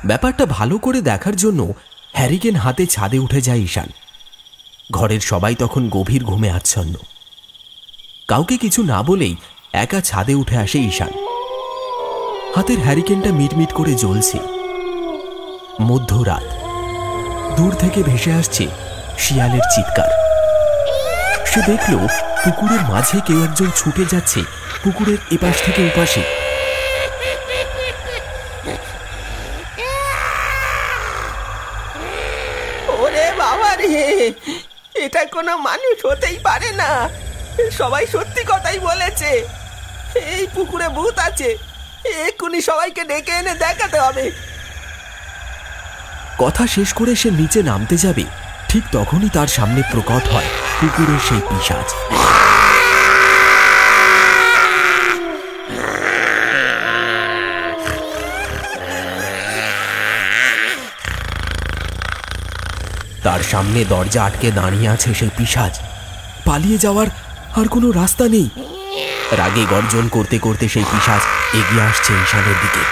ব্যাপারটা ভালো করে দেখার জন্য হ্যারিকেন হাতে ছাদে উঠে যায় ঈশান। ঘরের সবাই তখন গভীর ঘুমে আচ্ছন্ন। কাউকে কিছু না বলেই একা ছাদে উঠে আসে ঈশান। হাতের হ্যারিকেনটা মিটমিট করে জ্বলছে। মধ্যরাত, দূর থেকে ভেসে আসছে শিয়ালের চিৎকার। সে দেখল পুকুরের মাঝে কেউ একজন ছুটে যাচ্ছে পুকুরের এপাশ থেকে ওপাশে। ওরে বাবা রে, এটা কোনো মানুষ হতেই পারে না। সবাই সত্যি কথাই বলেছে, এই পুকুরে ভূত আছে। এক্ষুনি সবাইকে ডেকে এনে দেখাতে হবে। কথা শেষ করে সে নিচে নামতে যাবে, ঠিক তখনই তার সামনে প্রকট হয় পুকুরের সেই পিশাচ। তার সামনে দরজা আটকে দাঁড়িয়ে আছে সেই পিশাচ। পালিয়ে যাওয়ার আর কোনো রাস্তা নেই। রাগে গর্জন করতে করতে সেই পিশাচ এগিয়ে আসছে ঈশানের দিকে।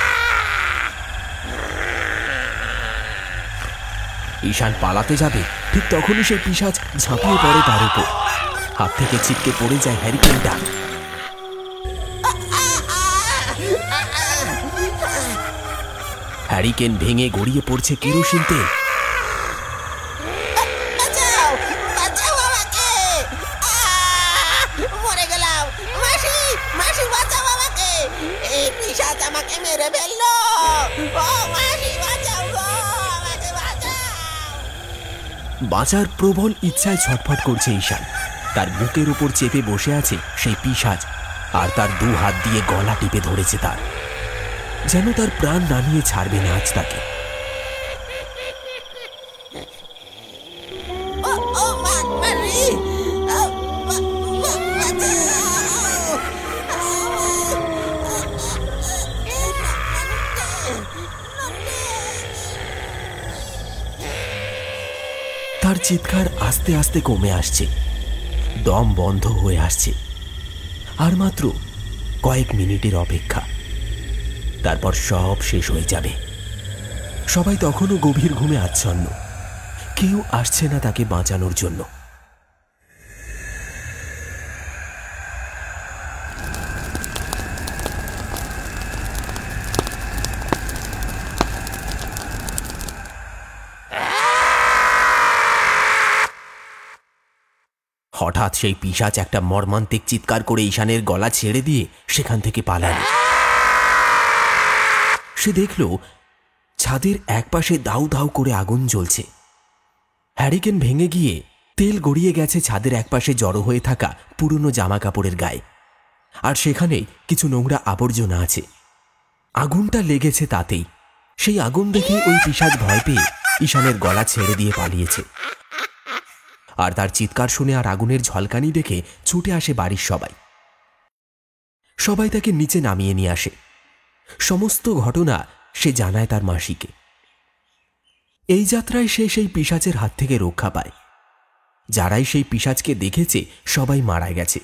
ঈশান পালাতে যাবে, ঠিক তখনই সেই পিশাচ ঝাঁপিয়ে পড়ে তার উপর। হাত থেকে ছিটকে পড়ে যায় হ্যারিকেনটা। হ্যারিকেন ভেঙে গড়িয়ে পড়ছে কেরোসিন তেল। বাঁচার প্রবল ইচ্ছায় ছটফট করছে ঈশান। তার বুকের উপর চেপে বসে আছে সেই পিশাচ, আর তার দু হাত দিয়ে গলা টিপে ধরেছে তার, যেন তার প্রাণ না নিয়ে ছাড়বে না আজ তাকে। তার চিৎকার আস্তে আস্তে কমে আসছে, দম বন্ধ হয়ে আসছে। আর মাত্র কয়েক মিনিটের অপেক্ষা, তারপর সব শেষ হয়ে যাবে। সবাই তখনও গভীর ঘুমে আচ্ছন্ন। কেউ আসছে না তাকে বাঁচানোর জন্য। হঠাৎ সেই পিশাচ একটা মর্মান্তিক চিৎকার করে ঈশানের গলা ছেড়ে দিয়ে সেখান থেকে পালালো। সে দেখল ছাদের একপাশে দাউ দাউ করে আগুন জ্বলছে। হ্যারিকেন ভেঙে গিয়ে তেল গড়িয়ে গেছে ছাদের একপাশে জড়ো হয়ে থাকা পুরনো জামা কাপড়ের গায়ে, আর সেখানে কিছু নোংরা আবর্জনা আছে। আগুনটা লেগেছে তাতেই। সেই আগুন দেখে ওই পিশাচ ভয় পেয়ে ঈশানের গলা ছেড়ে দিয়ে পালিয়েছে। আর তার চিৎকার শুনে আর আগুনের ঝলকানি দেখে ছুটে আসে বাড়ির সবাই। সবাই তাকে নিচে নামিয়ে নিয়ে আসে। সমস্ত ঘটনা সে জানায় তার মাসিকে। এই যাত্রায় সে সেই পিশাচের হাত থেকে রক্ষা পায়। যারাই সেই পিশাচকে দেখেছে সবাই মারা গেছে।